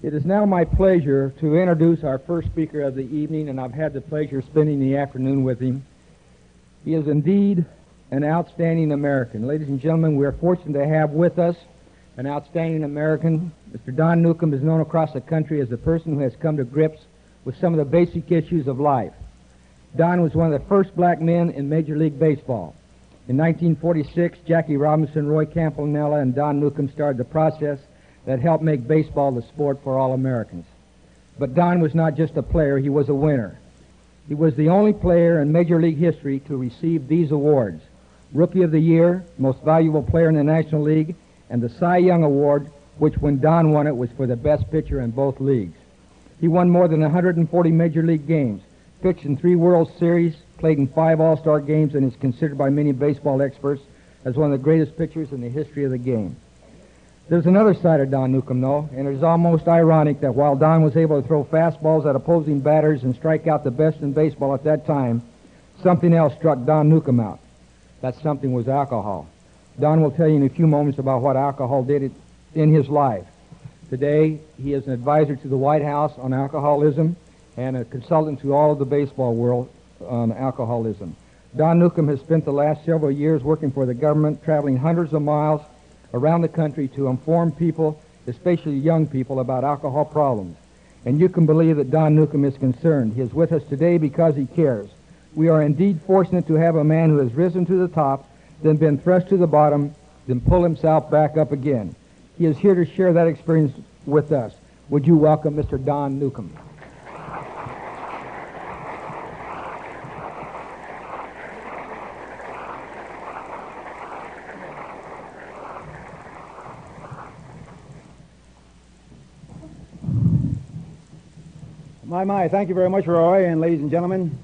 It is now my pleasure to introduce our first speaker of the evening, and I've had the pleasure of spending the afternoon with him. He is indeed an outstanding American. Ladies and gentlemen, we are fortunate to have with us an outstanding American. Mr. Don Newcombe is known across the country as the person who has come to grips with some of the basic issues of life. Don was one of the first black men in Major League Baseball. In 1946, Jackie Robinson, Roy Campanella, and Don Newcombe started the process that helped make baseball the sport for all Americans. But Don was not just a player, he was a winner. He was the only player in Major League history to receive these awards: Rookie of the Year, Most Valuable Player in the National League, and the Cy Young Award, which when Don won it was for the best pitcher in both leagues. He won more than 140 Major League games, pitched in 3 World Series, played in 5 All-Star games, and is considered by many baseball experts as one of the greatest pitchers in the history of the game. There's another side of Don Newcombe, though, and it is almost ironic that while Don was able to throw fastballs at opposing batters and strike out the best in baseball at that time, something else struck Don Newcombe out. That something was alcohol. Don will tell you in a few moments about what alcohol did in his life. Today, he is an advisor to the White House on alcoholism and a consultant to all of the baseball world on alcoholism. Don Newcombe has spent the last several years working for the government, traveling hundreds of miles around the country to inform people, especially young people, about alcohol problems. And you can believe that Don Newcombe is concerned. He is with us today because he cares. We are indeed fortunate to have a man who has risen to the top, then been thrust to the bottom, then pulled himself back up again. He is here to share that experience with us. Would you welcome Mr. Don Newcombe? My, thank you very much, Roy, and ladies and gentlemen.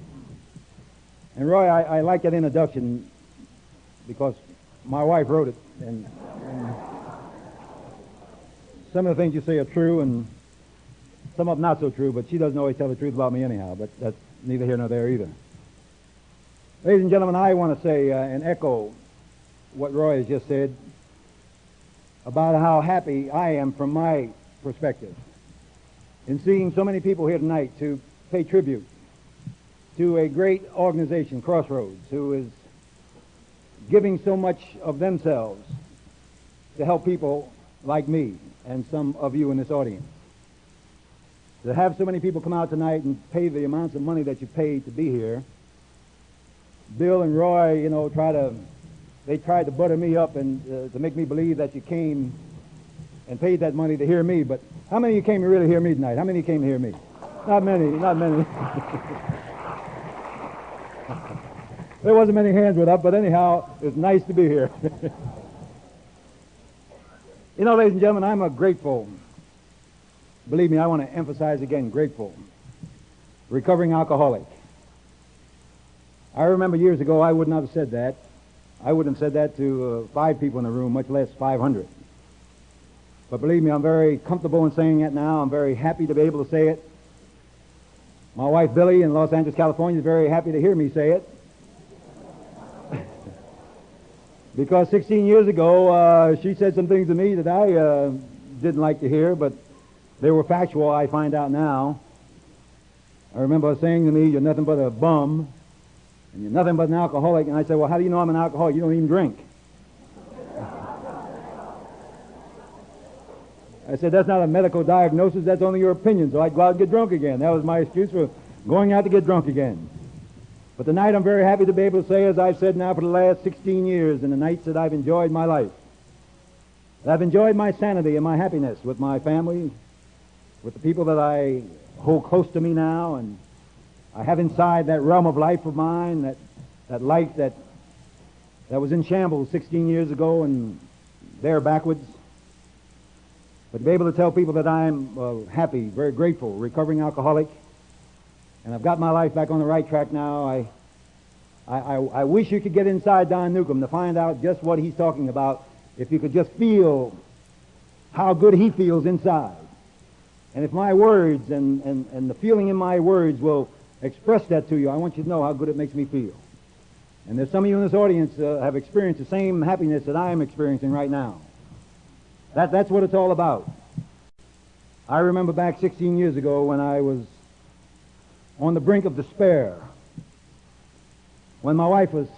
And Roy, I like that introduction because my wife wrote it, and some of the things you say are true, and some of them not so true, but she doesn't always tell the truth about me anyhow, but that's neither here nor there either. Ladies and gentlemen, I want to say and echo what Roy has just said about how happy I am from my perspective in seeing so many people here tonight to pay tribute to a great organization, Crossroads, who is giving so much of themselves to help people like me and some of you in this audience. To have so many people come out tonight and pay the amounts of money that you paid to be here. Bill and Roy, you know, they tried to butter me up and to make me believe that you came and paid that money to hear me, but how many of you came to really hear me tonight? How many of you came to hear me? Not many, not many. There wasn't many hands went up, but anyhow, it's nice to be here. You know, ladies and gentlemen, I'm a grateful, believe me, I want to emphasize again, grateful, recovering alcoholic. I remember years ago I would not have said that. I wouldn't have said that to 5 people in the room, much less 500. But believe me, I'm very comfortable in saying it now. I'm very happy to be able to say it. My wife, Billy, in Los Angeles, California, is very happy to hear me say it. Because 16 years ago, she said some things to me that I didn't like to hear, but they were factual, I find out now. I remember her saying to me, "You're nothing but a bum, and you're nothing but an alcoholic." And I said, "Well, how do you know I'm an alcoholic? You don't even drink." I said, "That's not a medical diagnosis, that's only your opinion, so I'd go out and get drunk again." That was my excuse for going out to get drunk again. But tonight I'm very happy to be able to say, as I've said now for the last 16 years, in the nights that I've enjoyed my life, that I've enjoyed my sanity and my happiness with my family, with the people that I hold close to me now, and I have inside that realm of life of mine, that life that was in shambles 16 years ago and there backwards. But to be able to tell people that I'm happy, very grateful, recovering alcoholic, and I've got my life back on the right track now. I wish you could get inside Don Newcombe to find out just what he's talking about, if you could just feel how good he feels inside. And if my words and the feeling in my words will express that to you, I want you to know how good it makes me feel. And there's some of you in this audience have experienced the same happiness that I am experiencing right now. That's what it's all about. I remember back 16 years ago when I was on the brink of despair, when my wife was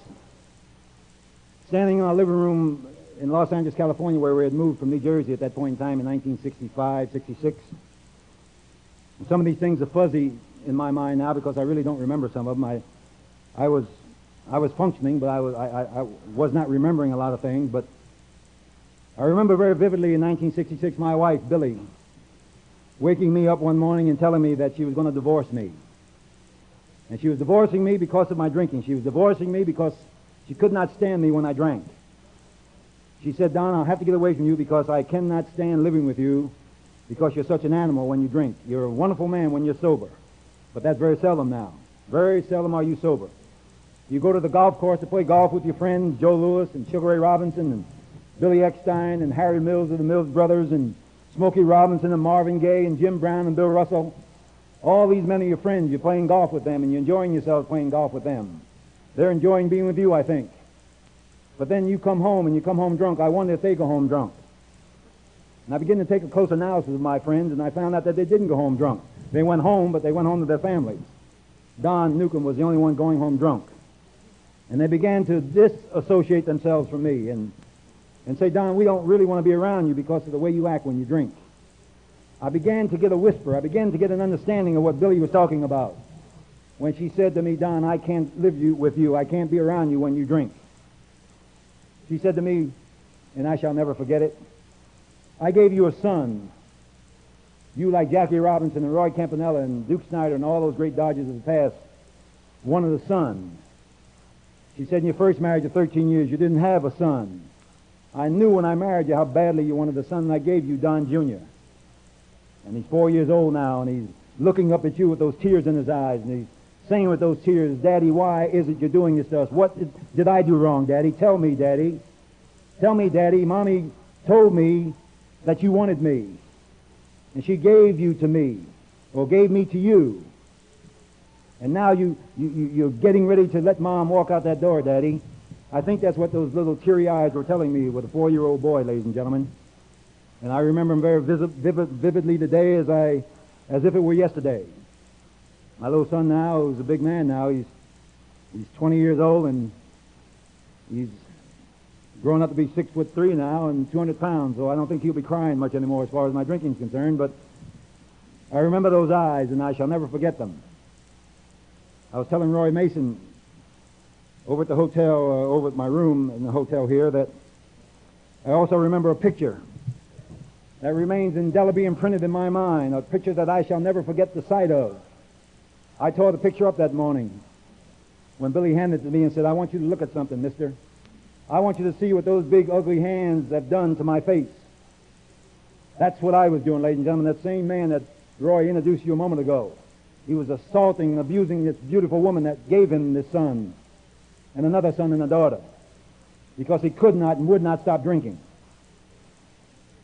standing in our living room in Los Angeles, California, where we had moved from New Jersey at that point in time in 1965, 66. And some of these things are fuzzy in my mind now because I really don't remember some of them. I was functioning, but I was not remembering a lot of things. But I remember very vividly in 1966 my wife, Billy, waking me up one morning and telling me that she was going to divorce me. And she was divorcing me because of my drinking. She was divorcing me because she could not stand me when I drank. She said, Don, I'll have to get away from you because I cannot stand living with you because you're such an animal when you drink. You're a wonderful man when you're sober. But that's very seldom now. Very seldom are you sober. You go to the golf course to play golf with your friends, Joe Lewis and Sugar Ray Robinson and Billy Eckstein and Harry Mills of the Mills Brothers and Smokey Robinson and Marvin Gaye and Jim Brown and Bill Russell. All these men are your friends. You're playing golf with them and you're enjoying yourself playing golf with them. They're enjoying being with you, I think. But then you come home and you come home drunk. I wonder if they go home drunk. And I began to take a close analysis of my friends, and I found out that they didn't go home drunk. They went home, but they went home to their families. Don Newcomb was the only one going home drunk. And they began to disassociate themselves from me and say, Don, we don't really want to be around you because of the way you act when you drink. I began to get a whisper. I began to get an understanding of what Billy was talking about when she said to me, Don, I can't live with you. I can't be around you when you drink. She said to me, and I shall never forget it, I gave you a son. You, like Jackie Robinson and Roy Campanella and Duke Snyder and all those great Dodgers of the past, wanted a son. She said in your first marriage of 13 years, you didn't have a son. I knew when I married you how badly you wanted a son, and I gave you Don Jr. And he's 4 years old now, and he's looking up at you with those tears in his eyes, and he's saying with those tears, Daddy, why is it you're doing this to us? What did I do wrong, Daddy? Tell me, Daddy. Tell me, Daddy. Mommy told me that you wanted me, and she gave you to me, or gave me to you. And now you're getting ready to let Mom walk out that door, Daddy. I think that's what those little teary eyes were telling me with a 4-year-old boy, ladies and gentlemen. And I remember him very vividly today as if it were yesterday. My little son now, who's a big man now, he's 20 years old, and he's grown up to be 6'3" now and 200 pounds, so I don't think he'll be crying much anymore as far as my drinking's concerned, but I remember those eyes, and I shall never forget them. I was telling Roy Mason over at the hotel, over at my room in the hotel here, that I also remember a picture that remains indelibly imprinted in my mind, a picture that I shall never forget the sight of. I tore the picture up that morning when Billy handed it to me and said, I want you to look at something, mister. I want you to see what those big, ugly hands have done to my face. That's what I was doing, ladies and gentlemen. That same man that Roy introduced you a moment ago. He was assaulting and abusing this beautiful woman that gave him this son and another son and a daughter because he could not and would not stop drinking.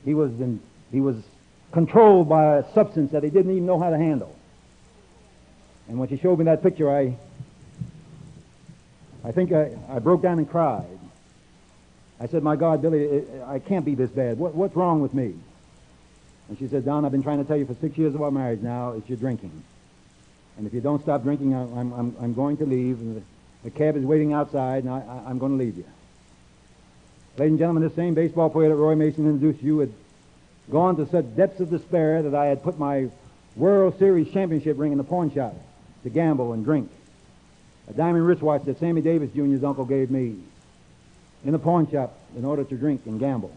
He was controlled by a substance that he didn't even know how to handle. And when she showed me that picture, I think I broke down and cried. I said, my God, Billy, I can't be this bad. What's wrong with me? And she said, Don, I've been trying to tell you for 6 years of our marriage now, it's your drinking. And if you don't stop drinking, I'm going to leave. And the cab is waiting outside, and I'm going to leave you. Ladies and gentlemen, this same baseball player that Roy Mason introduced you had gone to such depths of despair that I had put my World Series championship ring in the pawn shop to gamble and drink. A diamond wristwatch that Sammy Davis Jr.'s uncle gave me in the pawn shop in order to drink and gamble.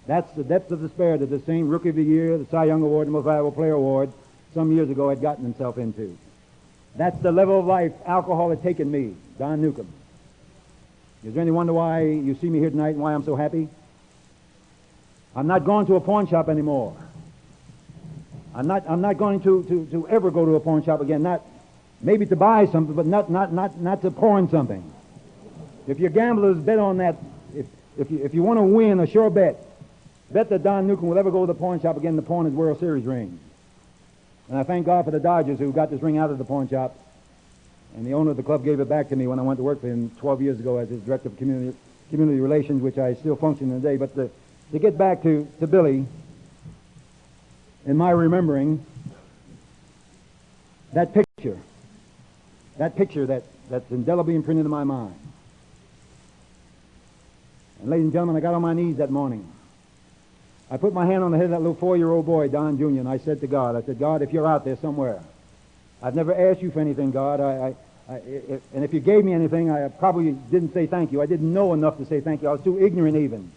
That's the depths of despair that the same Rookie of the Year, the Cy Young Award, and the Most Valuable Player Award some years ago had gotten himself into. That's the level of life alcohol had taken me, Don Newcomb. Is there any wonder why you see me here tonight and why I'm so happy? I'm not going to a pawn shop anymore. I'm not going to ever go to a pawn shop again. Not maybe to buy something, but not to pawn something. If your gamblers bet on that, if you want to win a sure bet that Don Newcomb will ever go to the pawn shop again to pawn his World Series ring. And I thank God for the Dodgers who got this ring out of the pawn shop. And the owner of the club gave it back to me when I went to work for him 12 years ago as his director of community relations, which I still function today. But to get back to Billy, in my remembering that picture that's indelibly imprinted in my mind. And ladies and gentlemen, I got on my knees that morning. I put my hand on the head of that little 4-year-old boy, Don Jr., and I said to God, God, if you're out there somewhere, I've never asked you for anything, God. And if you gave me anything, I probably didn't say thank you. I didn't know enough to say thank you. I was too ignorant even.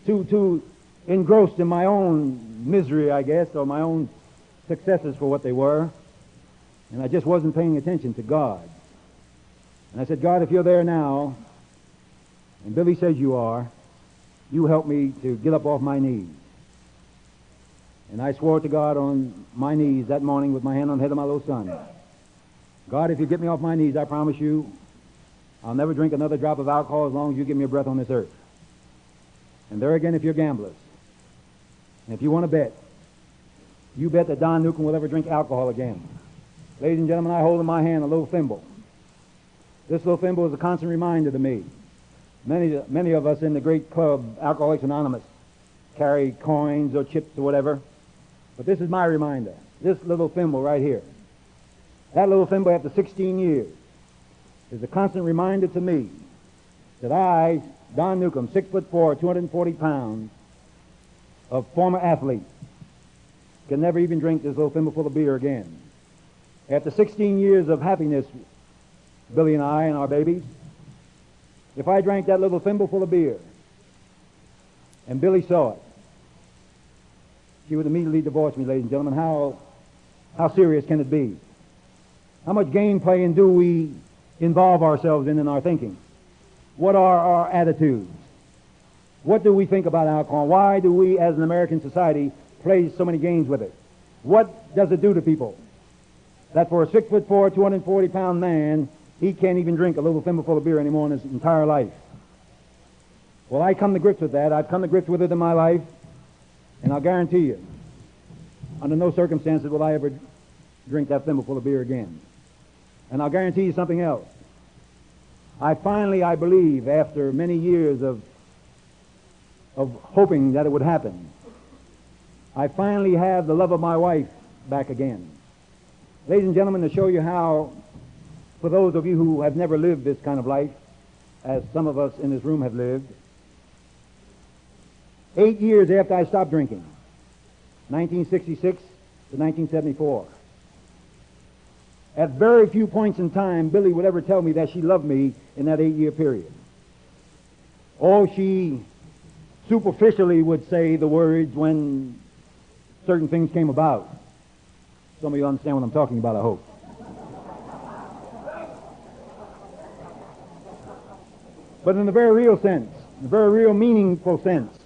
Too engrossed in my own misery, I guess, or my own successes for what they were. And I just wasn't paying attention to God. And I said, God, if you're there now, and Billy says you are, you help me to get up off my knees. And I swore to God on my knees that morning with my hand on the head of my little son. God, if you get me off my knees, I promise you, I'll never drink another drop of alcohol as long as you give me a breath on this earth. And there again, if you're gamblers, and if you want to bet, you bet that Don Newcomb will ever drink alcohol again. Ladies and gentlemen, I hold in my hand a little thimble. This little thimble is a constant reminder to me. Many of us in the great club, Alcoholics Anonymous, carry coins or chips or whatever. But this is my reminder. This little thimble right here. That little thimble after 16 years is a constant reminder to me that I, Don Newcomb, 6'4", 240 pounds, of former athlete, can never even drink this little thimble full of beer again. After 16 years of happiness, Billy and I and our babies, if I drank that little thimble full of beer and Billy saw it, she would immediately divorce me, ladies and gentlemen. How serious can it be? How much game playing do we involve ourselves in our thinking? What are our attitudes? What do we think about alcohol? Why do we, as an American society, play so many games with it? What does it do to people? That for a 6'4", 240-pound man, he can't even drink a little thimbleful of beer anymore in his entire life. Well, I come to grips with that. I've come to grips with it in my life, and I'll guarantee you, under no circumstances will I ever drink that thimbleful of beer again. And I'll guarantee you something else. I finally, I believe, after many years of hoping that it would happen, I finally have the love of my wife back again. Ladies and gentlemen, to show you how, for those of you who have never lived this kind of life, as some of us in this room have lived, 8 years after I stopped drinking, 1966 to 1974, at very few points in time, Billy would ever tell me that she loved me in that 8-year period. Or she superficially would say the words when certain things came about. Some of you understand what I'm talking about, I hope. But in a very real sense, in a very real meaningful sense,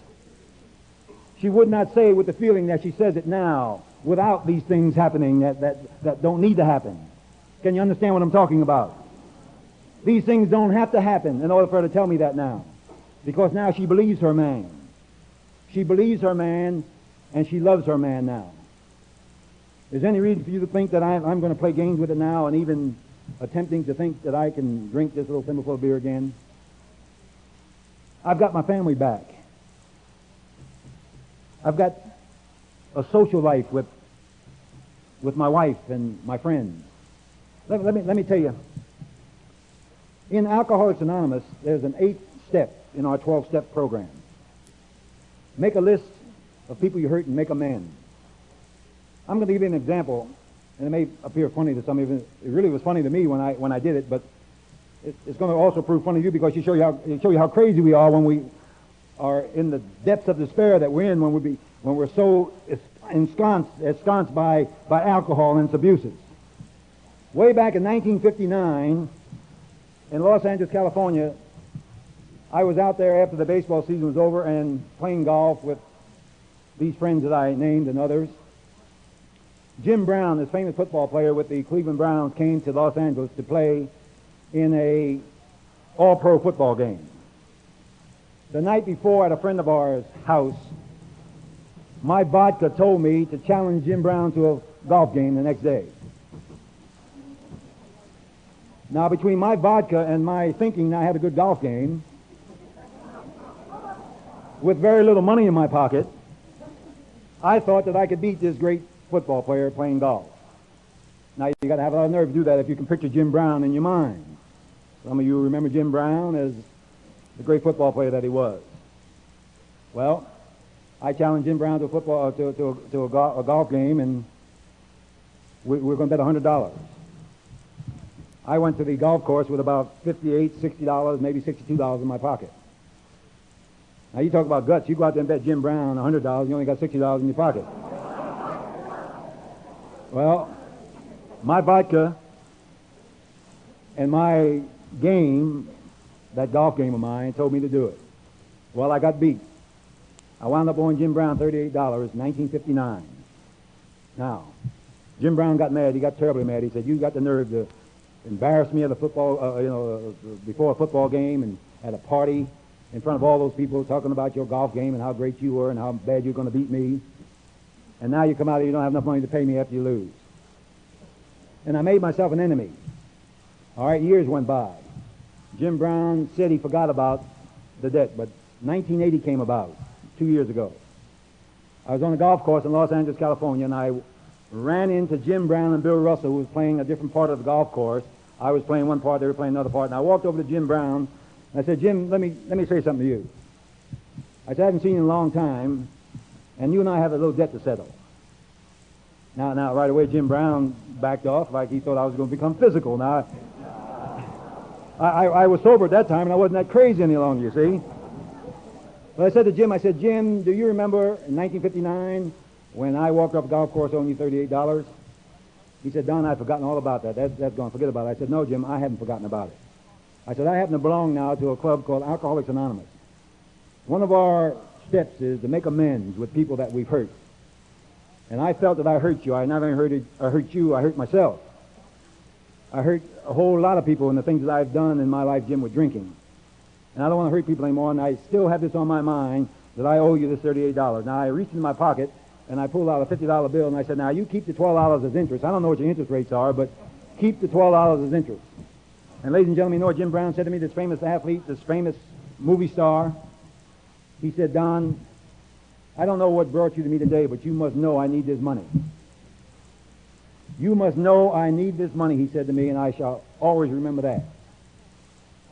she would not say it with the feeling that she says it now, without these things happening that don't need to happen. Can you understand what I'm talking about? These things don't have to happen in order for her to tell me that now. Because now she believes her man. She believes her man, and she loves her man now. Is there any reason for you to think that I'm going to play games with it now and even attempting to think that I can drink this little thimbleful of beer again? I've got my family back. I've got a social life with my wife and my friends. Let me tell you, in Alcoholics Anonymous, there's an 8th step in our 12-step program. Make a list of people you hurt and make amends. I'm going to give you an example, and it may appear funny to some of you. It really was funny to me when I did it, but it's going to also prove funny to you because it show you how crazy we are when we are in the depths of despair that we're in when we're so ensconced by alcohol and its abuses. Way back in 1959, in Los Angeles, California, I was out there after the baseball season was over and playing golf with these friends that I named and others. Jim Brown, this famous football player with the Cleveland Browns, came to Los Angeles to play in a all-pro football game. The night before, at a friend of ours' house, my vodka told me to challenge Jim Brown to a golf game the next day. Now, between my vodka and my thinking I had a good golf game, with very little money in my pocket, I thought that I could beat this great football player playing golf. Now, you got to have a lot of nerve to do that if you can picture Jim Brown in your mind. Some of you remember Jim Brown as the great football player that he was. Well, I challenged Jim Brown to a football to a golf game, and we're going to bet $100. I went to the golf course with about $58, $60, maybe $62 in my pocket. Now, you talk about guts. You go out there and bet Jim Brown $100, you only got $60 in your pocket. Well, my vodka and my game, that golf game of mine, told me to do it. Well, I got beat. I wound up owing Jim Brown $38, 1959. Now, Jim Brown got mad. He got terribly mad. He said, "You got the nerve to embarrass me at a football, before a football game and at a party in front of all those people talking about your golf game and how great you were and how bad you're going to beat me. And now you come out here, you don't have enough money to pay me after you lose." And I made myself an enemy. All right, years went by. Jim Brown said he forgot about the debt, but 1980 came about, 2 years ago. I was on a golf course in Los Angeles, California, and I ran into Jim Brown and Bill Russell, who was playing a different part of the golf course. I was playing one part, they were playing another part, and I walked over to Jim Brown, and I said, "Jim, let me say something to you." I said, "I haven't seen you in a long time, and you and I have a little debt to settle." Now, right away, Jim Brown backed off like he thought I was going to become physical. Now, I was sober at that time, and I wasn't that crazy any longer, you see. But I said to Jim, "Jim, do you remember in 1959 when I walked off a golf course owing you $38? He said, "Don, I've forgotten all about that. That's gone. Forget about it." I said, "No, Jim, I haven't forgotten about it." I said, "I happen to belong now to a club called Alcoholics Anonymous. One of our steps is to make amends with people that we've hurt. And I felt that I hurt you. I not only hurt you, I hurt myself. I hurt a whole lot of people in the things that I've done in my life, Jim, with drinking. And I don't want to hurt people anymore, and I still have this on my mind that I owe you this $38. Now, I reached in my pocket, and I pulled out a $50 bill, and I said, "Now, you keep the $12 as interest. I don't know what your interest rates are, but keep the $12 as interest." And ladies and gentlemen, you know what Jim Brown said to me, this famous athlete, this famous movie star? He said, "Don, I don't know what brought you to me today, but you must know I need this money. You must know I need this money," he said to me, and I shall always remember that.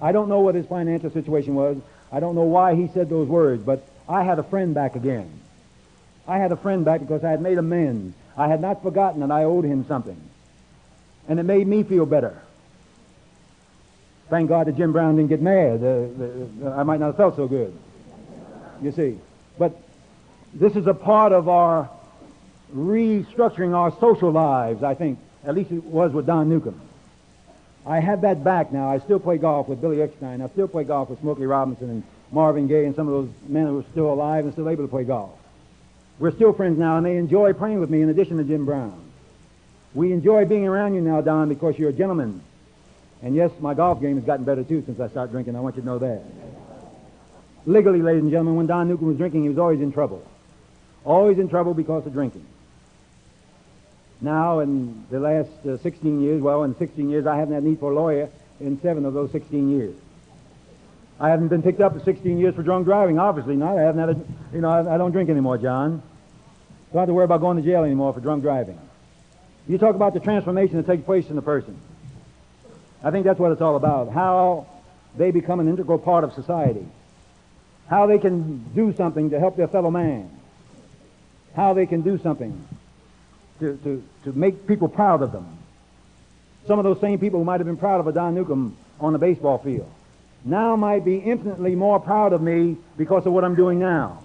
I don't know what his financial situation was. I don't know why he said those words, but I had a friend back again. I had a friend back because I had made amends. I had not forgotten that I owed him something. And it made me feel better. Thank God that Jim Brown didn't get mad. I might not have felt so good. You see. But this is a part of our restructuring our social lives, I think. At least it was with Don Newcomb. I have that back now. I still play golf with Billy Eckstein. I still play golf with Smokey Robinson and Marvin Gaye and some of those men who are still alive and still able to play golf. We're still friends now, and they enjoy playing with me in addition to Jim Brown. We enjoy being around you now, Don, because you're a gentleman. And yes, my golf game has gotten better, too, since I started drinking. I want you to know that. Legally, ladies and gentlemen, when Don Newcomb was drinking, he was always in trouble. Always in trouble because of drinking. Now, in the last 16 years, in 16 years, I haven't had need for a lawyer in 7 of those 16 years. I haven't been picked up for 16 years for drunk driving, obviously not. I haven't had I don't drink anymore, John. Don't have to worry about going to jail anymore for drunk driving. You talk about the transformation that takes place in a person. I think that's what it's all about, how they become an integral part of society, how they can do something to help their fellow man, how they can do something to make people proud of them. Some of those same people who might have been proud of a Don Newcomb on the baseball field now might be infinitely more proud of me because of what I'm doing now.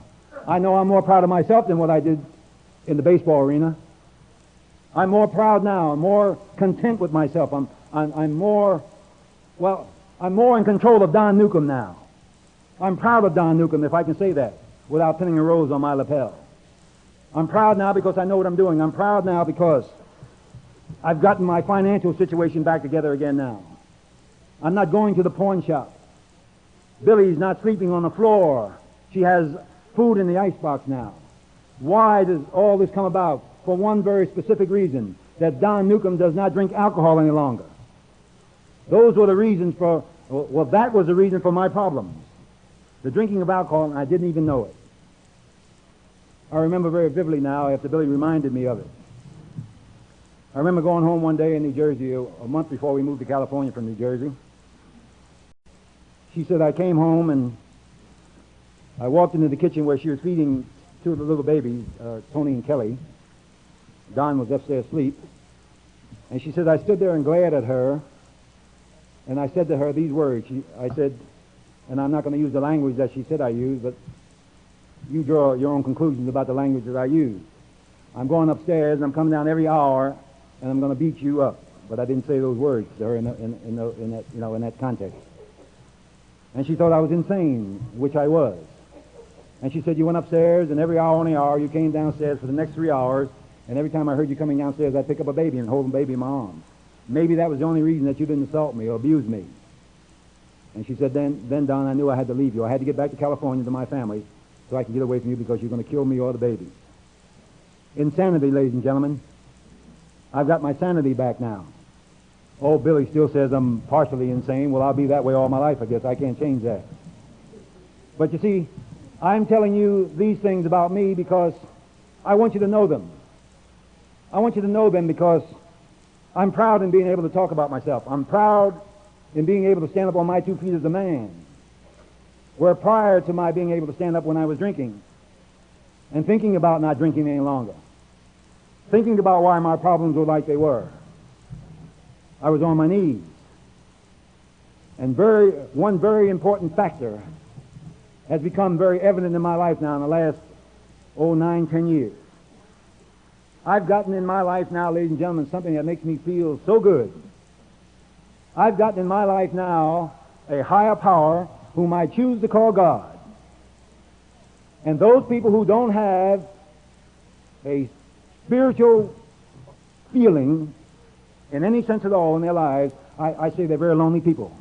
I know I'm more proud of myself than what I did in the baseball arena. I'm more proud now. I'm more content with myself. I'm more in control of Don Newcomb now. I'm proud of Don Newcomb, if I can say that, without pinning a rose on my lapel. I'm proud now because I know what I'm doing. I'm proud now because I've gotten my financial situation back together again now. I'm not going to the pawn shop. Billy's not sleeping on the floor. She has food in the icebox now. Why does all this come about? For one very specific reason, that Don Newcomb does not drink alcohol any longer. Those were the reasons that was the reason for my problems. The drinking of alcohol, and I didn't even know it. I remember very vividly now after Billy reminded me of it. I remember going home one day in New Jersey, a month before we moved to California from New Jersey. She said, I came home and I walked into the kitchen where she was feeding two of the little babies, Tony and Kelly. Don was upstairs asleep. And she said, I stood there and glared at her, and I said to her these words. I said, and I'm not going to use the language that she said I used, but you draw your own conclusions about the language that I use. I'm going upstairs, and I'm coming down every hour, and I'm going to beat you up. But I didn't say those words to her in that context. And she thought I was insane, which I was. And she said, you went upstairs, and every hour on the hour, you came downstairs for the next 3 hours, and every time I heard you coming downstairs, I'd pick up a baby and hold the baby in my arms. Maybe that was the only reason that you didn't assault me or abuse me. And she said, then, Don, I knew I had to leave you. I had to get back to California to my family so I could get away from you because you're going to kill me or the babies. Insanity, ladies and gentlemen. I've got my sanity back now. Old Billy still says I'm partially insane. Well, I'll be that way all my life, I guess. I can't change that. But you see, I'm telling you these things about me because I want you to know them. I want you to know them because I'm proud in being able to talk about myself. I'm proud in being able to stand up on my 2 feet as a man. Where prior to my being able to stand up when I was drinking and thinking about not drinking any longer, thinking about why my problems were like they were, I was on my knees. And one very important factor has become very evident in my life now in the last, 9, 10 years. I've gotten in my life now, ladies and gentlemen, something that makes me feel so good. I've gotten in my life now a higher power whom I choose to call God. And those people who don't have a spiritual feeling in any sense at all in their lives, I say they're very lonely people.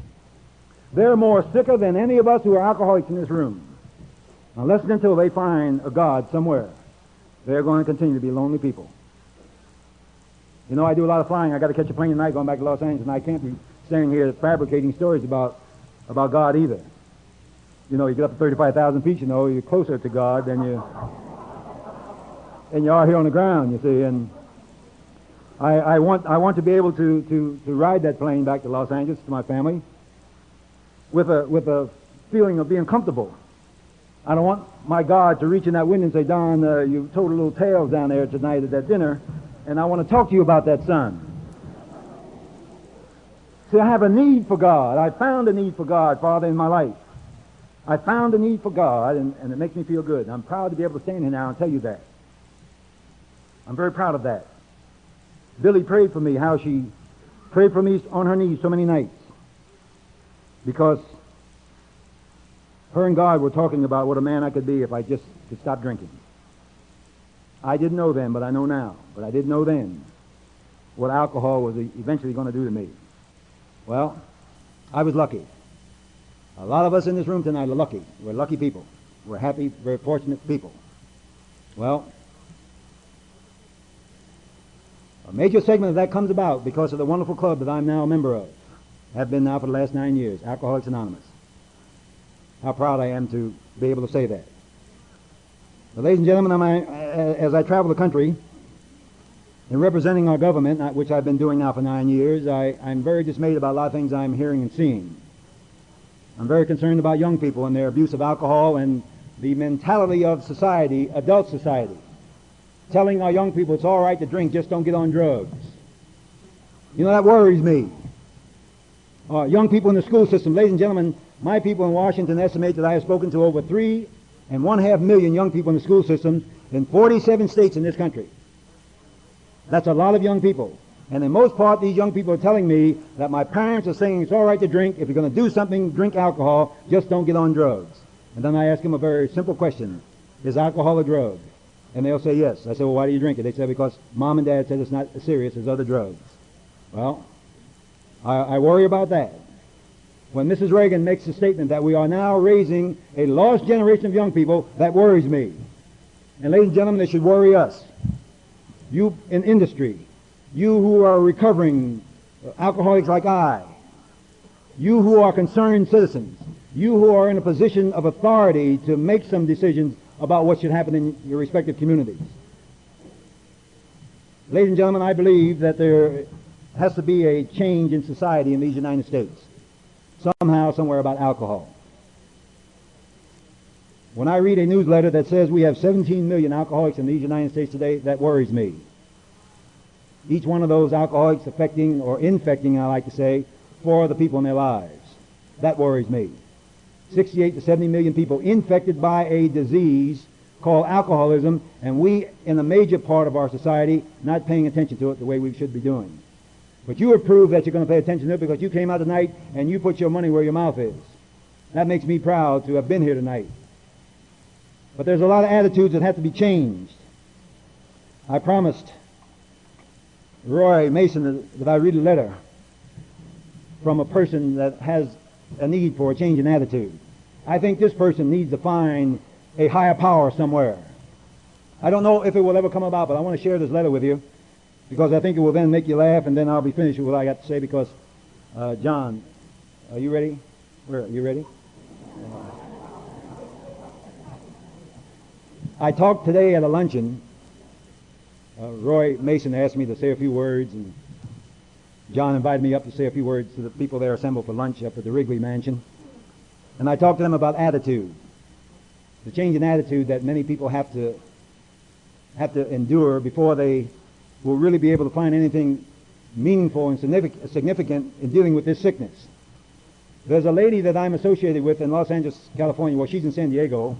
They're more sicker than any of us who are alcoholics in this room. Unless and until they find a God somewhere, they're going to continue to be lonely people. You know, I do a lot of flying. I got to catch a plane tonight going back to Los Angeles, and I can't be standing here fabricating stories about God either. You know, you get up to 35,000 feet, you know, you're closer to God than you are here on the ground, you see. And I want to be able to ride that plane back to Los Angeles to my family with a feeling of being comfortable. I don't want my God to reach in that window and say, Don, you told a little tales down there tonight at that dinner, and I want to talk to you about that, son. See, I have a need for God. I found a need for God, Father, in my life. I found a need for God, and it makes me feel good. And I'm proud to be able to stand here now and tell you that. I'm very proud of that. Billy prayed for me, how she prayed for me on her knees so many nights. Because her and God were talking about what a man I could be if I just could stop drinking. I didn't know then, but I know now. But I didn't know then what alcohol was eventually going to do to me. Well, I was lucky. A lot of us in this room tonight are lucky. We're lucky people. We're happy, very fortunate people. Well, a major segment of that comes about because of the wonderful club that I'm now a member of. Have been now for the last 9 years, Alcoholics Anonymous. How proud I am to be able to say that. But ladies and gentlemen, as I travel the country in representing our government, which I've been doing now for 9 years, I'm very dismayed about a lot of things I'm hearing and seeing. I'm very concerned about young people and their abuse of alcohol and the mentality of society, adult society, telling our young people it's all right to drink, just don't get on drugs. You know, that worries me. Young people in the school system, ladies and gentlemen, my people in Washington estimate that I have spoken to over 3.5 million young people in the school systems in 47 states in this country. That's a lot of young people. And in most part, these young people are telling me that my parents are saying it's all right to drink. If you're going to do something, drink alcohol, just don't get on drugs. And then I ask them a very simple question. Is alcohol a drug? And they'll say yes. I say, well, why do you drink it? They say, because mom and dad said it's not as serious as other drugs. Well, I worry about that. When Mrs. Reagan makes the statement that we are now raising a lost generation of young people, that worries me. And ladies and gentlemen, it should worry us. You in industry, you who are recovering alcoholics like I, you who are concerned citizens, you who are in a position of authority to make some decisions about what should happen in your respective communities. Ladies and gentlemen, I believe that there has to be a change in society in these United States, somehow, somewhere, about alcohol. When I read a newsletter that says we have 17 million alcoholics in these United States today, that worries me. Each one of those alcoholics affecting or infecting, I like to say, 4 other people in their lives. That worries me. 68 to 70 million people infected by a disease called alcoholism, and we, in a major part of our society, not paying attention to it the way we should be doing. But you have proved that you're going to pay attention to it because you came out tonight and you put your money where your mouth is. That makes me proud to have been here tonight. But there's a lot of attitudes that have to be changed. I promised Roy Mason that I read a letter from a person that has a need for a change in attitude. I think this person needs to find a higher power somewhere. I don't know if it will ever come about, but I want to share this letter with you because I think it will then make you laugh, and then I'll be finished with what I got to say because, John, are you ready? Where are you ready? I talked today at a luncheon. Roy Mason asked me to say a few words, and John invited me up to say a few words to the people there assembled for lunch up at the Wrigley Mansion. And I talked to them about attitude, the change in attitude that many people have to endure before they will really be able to find anything meaningful and significant in dealing with this sickness. There's a lady that I'm associated with in Los Angeles, California. Well, she's in San Diego.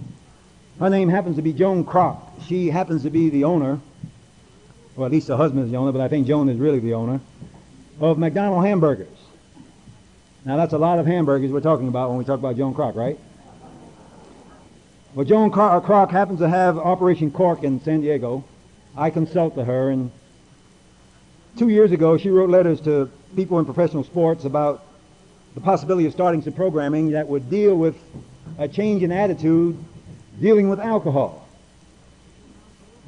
Her name happens to be Joan Kroc. She happens to be the owner, or at least the husband is the owner, but I think Joan is really the owner, of McDonald's hamburgers. Now, that's a lot of hamburgers we're talking about when we talk about Joan Kroc, right? Well, Joan Kroc happens to have Operation Cork in San Diego. I consulted her, and 2 years ago she wrote letters to people in professional sports about the possibility of starting some programming that would deal with a change in attitude dealing with alcohol.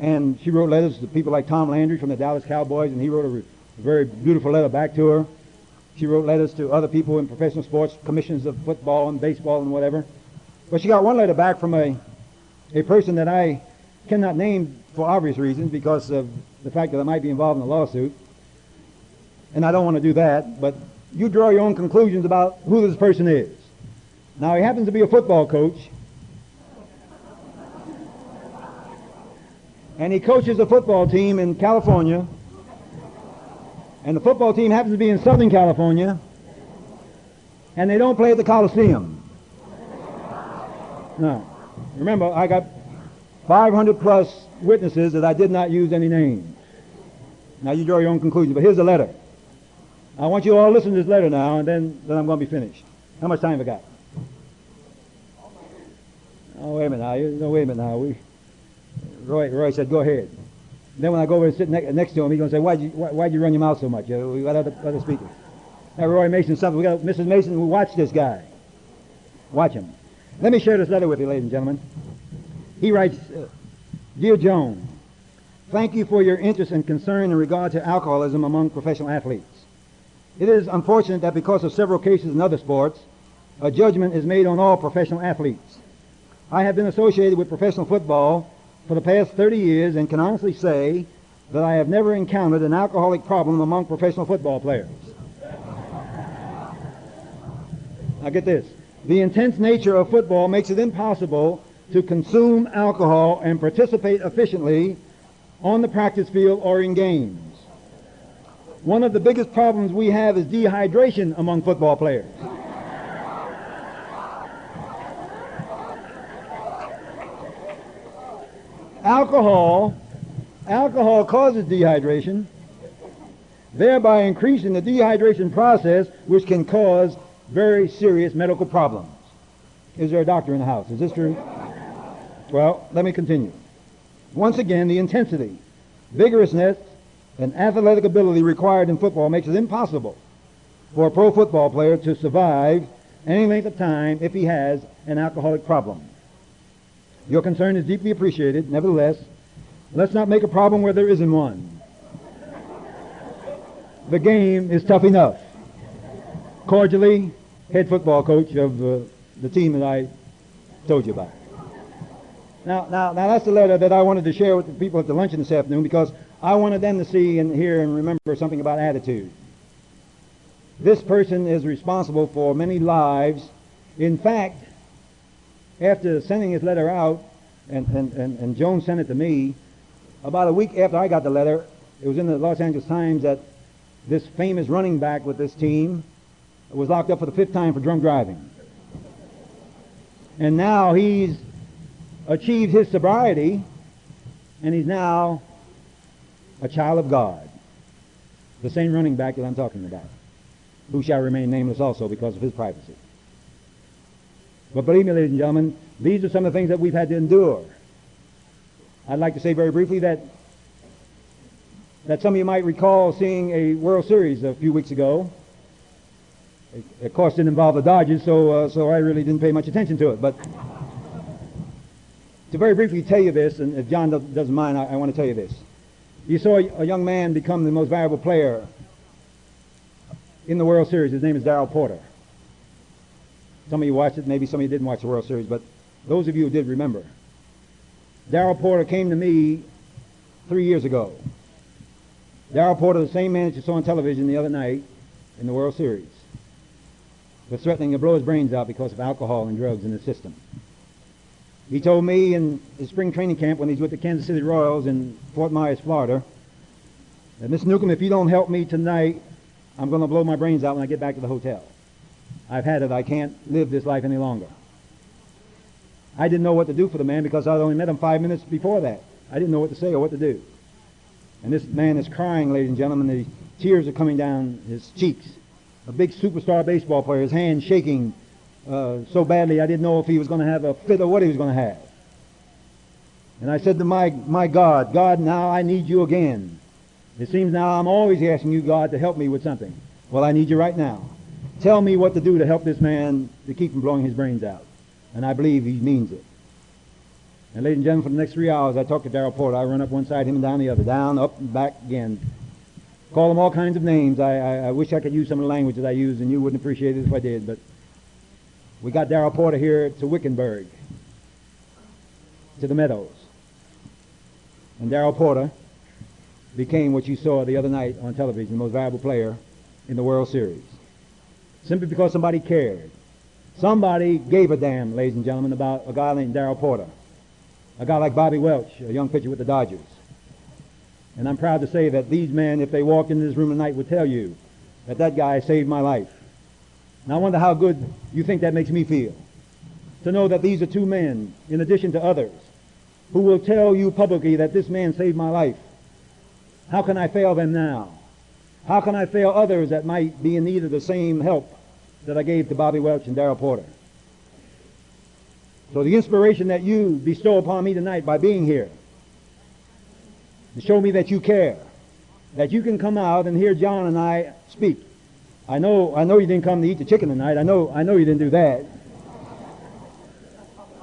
And she wrote letters to people like Tom Landry from the Dallas Cowboys, and he wrote a very beautiful letter back to her. She wrote letters to other people in professional sports, commissions of football and baseball and whatever. But she got one letter back from a person that I cannot name for obvious reasons because of the fact that I might be involved in a lawsuit. And I don't want to do that, but you draw your own conclusions about who this person is. Now, he happens to be a football coach, and he coaches a football team in California, and the football team happens to be in Southern California, and they don't play at the Coliseum. Now, remember, I got 500 plus witnesses that I did not use any names. Now, you draw your own conclusions, but here's the letter. I want you all to listen to this letter now, and then I'm going to be finished. How much time have I got? Oh, wait a minute now. Wait a minute now. Roy said, go ahead. Then when I go over and sit next to him, he's going to say, why'd you run your mouth so much? We got other speakers. Now, Roy Mason, something. We got Mrs. Mason, who watch this guy. Watch him. Let me share this letter with you, ladies and gentlemen. He writes, Dear Joan, thank you for your interest and concern in regard to alcoholism among professional athletes. It is unfortunate that because of several cases in other sports, a judgment is made on all professional athletes. I have been associated with professional football for the past 30 years and can honestly say that I have never encountered an alcoholic problem among professional football players. Now get this. The intense nature of football makes it impossible to consume alcohol and participate efficiently on the practice field or in games. One of the biggest problems we have is dehydration among football players. Alcohol causes dehydration, thereby increasing the dehydration process, which can cause very serious medical problems. Is there a doctor in the house? Is this true? Well, let me continue. Once again, the intensity, vigorousness, and athletic ability required in football makes it impossible for a pro football player to survive any length of time if he has an alcoholic problem. Your concern is deeply appreciated. Nevertheless, let's not make a problem where there isn't one. The game is tough enough. Cordially, head football coach of the team that I told you about. Now, that's the letter that I wanted to share with the people at the luncheon this afternoon, because I wanted them to see and hear and remember something about attitude. This person is responsible for many lives. In fact, after sending his letter out, and Joan sent it to me, about a week after I got the letter, it was in the Los Angeles Times that this famous running back with this team was locked up for the 5th time for drunk driving. And now he's achieved his sobriety, and he's now a child of God. The same running back that I'm talking about, who shall remain nameless also because of his privacy. But believe me, ladies and gentlemen, these are some of the things that we've had to endure. I'd like to say very briefly that some of you might recall seeing a World Series a few weeks ago. It, of course, didn't involve the Dodgers, so I really didn't pay much attention to it. But to very briefly tell you this, and if John doesn't mind, I want to tell you this. You saw a young man become the most valuable player in the World Series. His name is Darrell Porter. Some of you watched it, maybe some of you didn't watch the World Series, but those of you who did remember. Darrell Porter came to me 3 years ago. Darrell Porter, the same man that you saw on television the other night in the World Series, was threatening to blow his brains out because of alcohol and drugs in his system. He told me in his spring training camp when he's with the Kansas City Royals in Fort Myers, Florida, that, Mr. Newcomb, if you don't help me tonight, I'm going to blow my brains out when I get back to the hotel. I've had it. I can't live this life any longer. I didn't know what to do for the man because I'd only met him 5 minutes before that. I didn't know what to say or what to do. And this man is crying, ladies and gentlemen. The tears are coming down his cheeks. A big superstar baseball player, his hand shaking so badly I didn't know if he was going to have a fit or what he was going to have. And I said to my God, God, now I need you again. It seems now I'm always asking you, God, to help me with something. Well, I need you right now. Tell me what to do to help this man to keep from blowing his brains out. And I believe he means it. And ladies and gentlemen, for the next 3 hours, I talked to Darrell Porter. I run up one side, him and down the other, down, up, and back again. Call him all kinds of names. I wish I could use some of the language that I use, and you wouldn't appreciate it if I did. But we got Darrell Porter here to Wickenburg, to the Meadows. And Darrell Porter became what you saw the other night on television, the most valuable player in the World Series. Simply because somebody cared. Somebody gave a damn, ladies and gentlemen, about a guy named Darrell Porter. A guy like Bobby Welch, a young pitcher with the Dodgers. And I'm proud to say that these men, if they walked into this room tonight, would tell you that that guy saved my life. And I wonder how good you think that makes me feel. To know that these are two men, in addition to others, who will tell you publicly that this man saved my life. How can I fail them now? How can I fail others that might be in need of the same help that I gave to Bobby Welch and Darrell Porter? So the inspiration that you bestow upon me tonight by being here, to show me that you care, that you can come out and hear John and I speak. I know you didn't come to eat the chicken tonight. I know you didn't do that.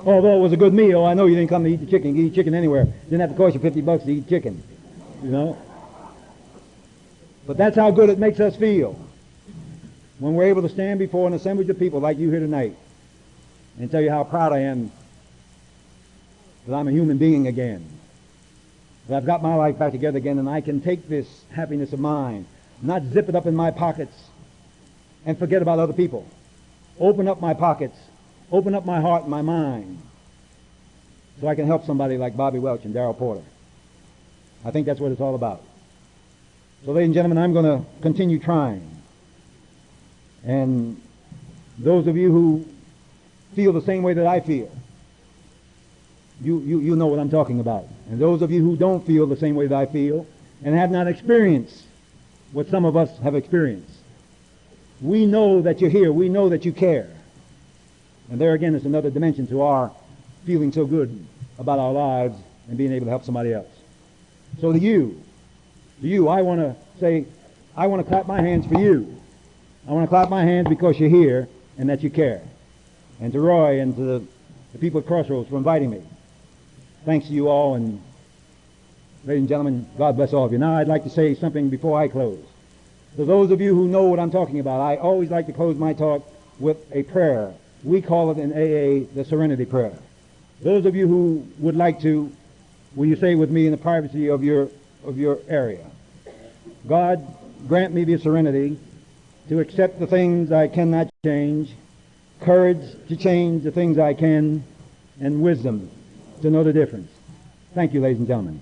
Although it was a good meal, I know you didn't come to eat the chicken. You can eat chicken anywhere. It didn't have to cost you $50 to eat chicken, you know. But that's how good it makes us feel when we're able to stand before an assemblage of people like you here tonight and tell you how proud I am that I'm a human being again, that I've got my life back together again, and I can take this happiness of mine, not zip it up in my pockets and forget about other people. Open up my pockets, open up my heart and my mind so I can help somebody like Bobby Welch and Darrell Porter. I think that's what it's all about. So, ladies and gentlemen, I'm going to continue trying. And those of you who feel the same way that I feel, you know what I'm talking about. And those of you who don't feel the same way that I feel and have not experienced what some of us have experienced, we know that you're here. We know that you care. And there again is another dimension to our feeling so good about our lives and being able to help somebody else. So to you, I want to say, I want to clap my hands for you. I want to clap my hands because you're here and that you care. And to Roy and to the people at Crossroads for inviting me. Thanks to you all, and ladies and gentlemen, God bless all of you. Now I'd like to say something before I close. For those of you who know what I'm talking about, I always like to close my talk with a prayer. We call it in AA the Serenity Prayer. Those of you who would like to, will you say with me in the privacy of your area, God, grant me the serenity to accept the things I cannot change, courage to change the things I can, and wisdom to know the difference. Thank you, ladies and gentlemen.